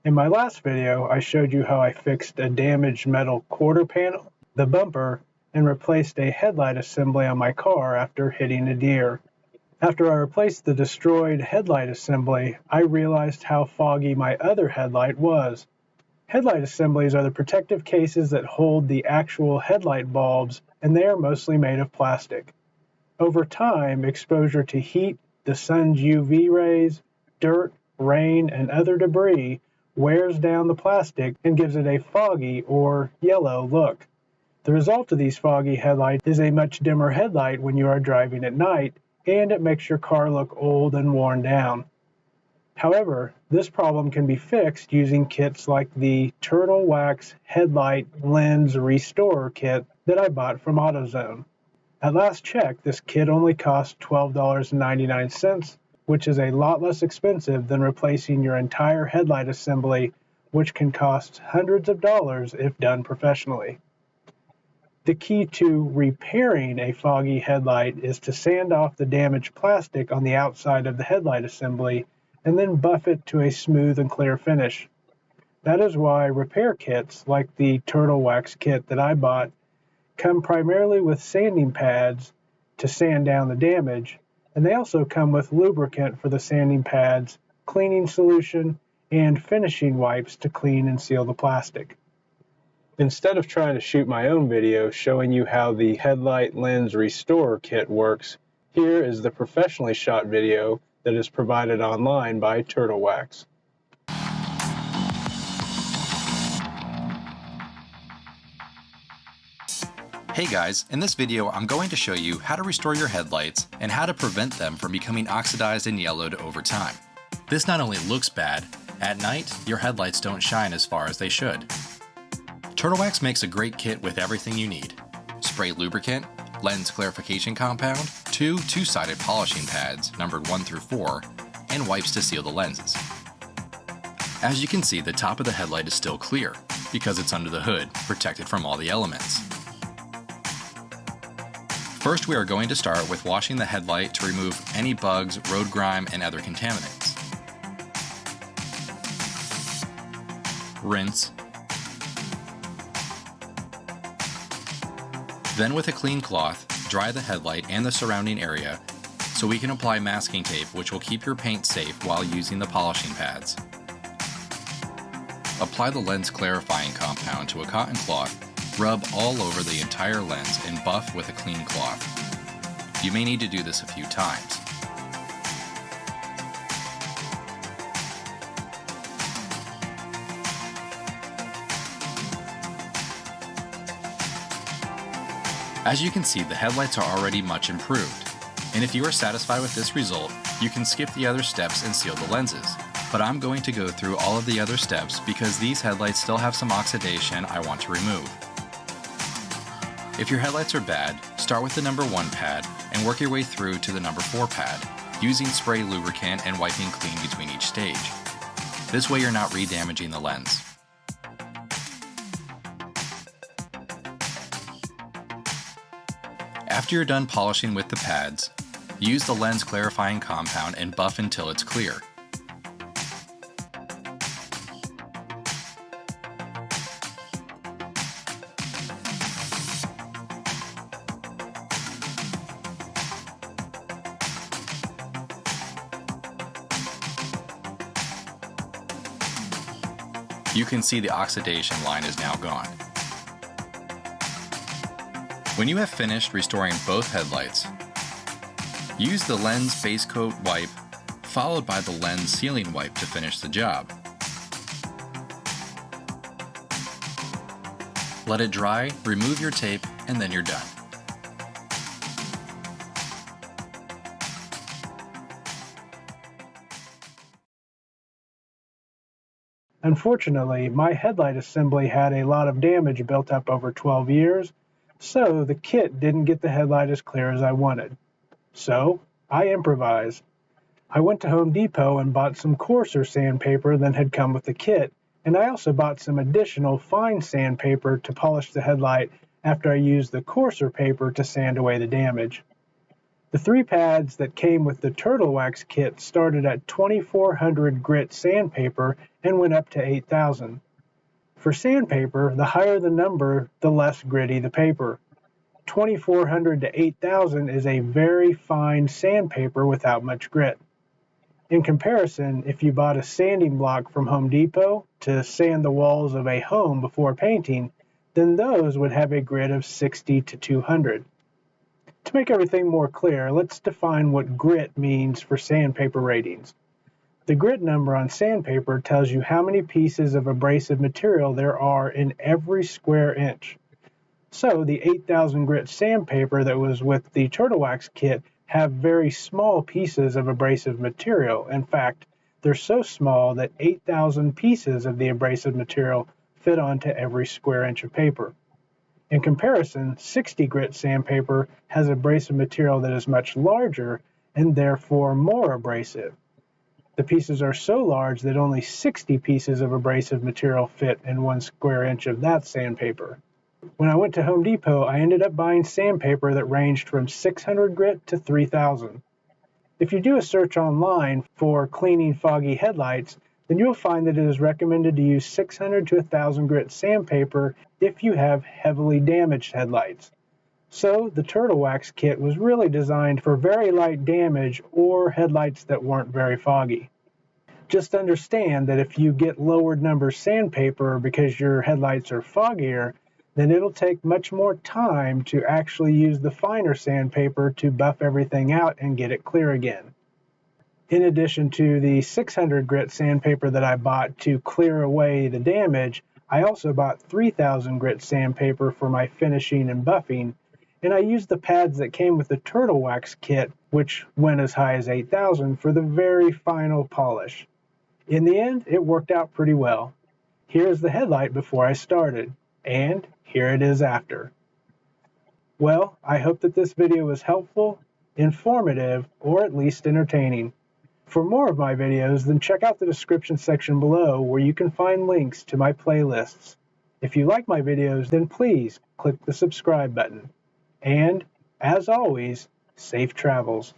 In my last video, I showed you how I fixed a damaged metal quarter panel, the bumper, and replaced a headlight assembly on my car after hitting a deer. After I replaced the destroyed headlight assembly, I realized how foggy my other headlight was. Headlight assemblies are the protective cases that hold the actual headlight bulbs, and they are mostly made of plastic. Over time, exposure to heat, the sun's UV rays, dirt, rain, and other debris wears down the plastic and gives it a foggy or yellow look. The result of these foggy headlights is a much dimmer headlight when you are driving at night, and it makes your car look old and worn down. However, this problem can be fixed using kits like the Turtle Wax Headlight Lens Restorer kit that I bought from AutoZone. At last check, this kit only costs $12.99, which is a lot less expensive than replacing your entire headlight assembly, which can cost hundreds of dollars if done professionally. The key to repairing a foggy headlight is to sand off the damaged plastic on the outside of the headlight assembly and then buff it to a smooth and clear finish. That is why repair kits like the Turtle Wax kit that I bought come primarily with sanding pads to sand down the damage, and they also come with lubricant for the sanding pads, cleaning solution, and finishing wipes to clean and seal the plastic. Instead of trying to shoot my own video showing you how the Headlight Lens Restorer kit works, here is the professionally shot video that is provided online by Turtle Wax. Hey guys, in this video I'm going to show you how to restore your headlights and how to prevent them from becoming oxidized and yellowed over time. This not only looks bad, at night your headlights don't shine as far as they should. Turtle Wax makes a great kit with everything you need: spray lubricant, lens clarification compound, two two-sided polishing pads numbered 1 through 4, and wipes to seal the lenses. As you can see, the top of the headlight is still clear because it's under the hood, protected from all the elements. First, we are going to start with washing the headlight to remove any bugs, road grime, and other contaminants. Rinse. Then with a clean cloth, dry the headlight and the surrounding area so we can apply masking tape, which will keep your paint safe while using the polishing pads. Apply the lens clarifying compound to a cotton cloth. Rub all over the entire lens and buff with a clean cloth. You may need to do this a few times. As you can see, the headlights are already much improved, and if you are satisfied with this result, you can skip the other steps and seal the lenses. But I'm going to go through all of the other steps because these headlights still have some oxidation I want to remove. If your headlights are bad, start with the number 1 pad and work your way through to the number 4 pad, using spray lubricant and wiping clean between each stage. This way you're not re-damaging the lens. After you're done polishing with the pads, use the lens clarifying compound and buff until it's clear. You can see the oxidation line is now gone. When you have finished restoring both headlights, use the lens base coat wipe followed by the lens sealing wipe to finish the job. Let it dry, remove your tape, and then you're done. Unfortunately, my headlight assembly had a lot of damage built up over 12 years, so the kit didn't get the headlight as clear as I wanted. So, I improvised. I went to Home Depot and bought some coarser sandpaper than had come with the kit, and I also bought some additional fine sandpaper to polish the headlight after I used the coarser paper to sand away the damage. The 3 pads that came with the Turtle Wax kit started at 2400 grit sandpaper and went up to 8000. For sandpaper, the higher the number, the less gritty the paper. 2400 to 8000 is a very fine sandpaper without much grit. In comparison, if you bought a sanding block from Home Depot to sand the walls of a home before painting, then those would have a grit of 60 to 200. To make everything more clear, let's define what grit means for sandpaper ratings. The grit number on sandpaper tells you how many pieces of abrasive material there are in every square inch. So the 8000 grit sandpaper that was with the Turtle Wax kit have very small pieces of abrasive material. In fact, they're so small that 8,000 pieces of the abrasive material fit onto every square inch of paper. In comparison, 60 grit sandpaper has abrasive material that is much larger and therefore more abrasive. The pieces are so large that only 60 pieces of abrasive material fit in 1 square inch of that sandpaper. When I went to Home Depot, I ended up buying sandpaper that ranged from 600 grit to 3000. If you do a search online for cleaning foggy headlights, then you'll find that it is recommended to use 600 to 1000 grit sandpaper if you have heavily damaged headlights. So the Turtle Wax kit was really designed for very light damage or headlights that weren't very foggy. Just understand that if you get lowered number sandpaper because your headlights are foggier, then it'll take much more time to actually use the finer sandpaper to buff everything out and get it clear again. In addition to the 600 grit sandpaper that I bought to clear away the damage, I also bought 3000 grit sandpaper for my finishing and buffing, and I used the pads that came with the Turtle Wax kit, which went as high as 8000 for the very final polish. In the end, it worked out pretty well. Here's the headlight before I started, and here it is after. Well, I hope that this video was helpful, informative, or at least entertaining. For more of my videos, then check out the description section below where you can find links to my playlists. If you like my videos, then please click the subscribe button. And, as always, safe travels.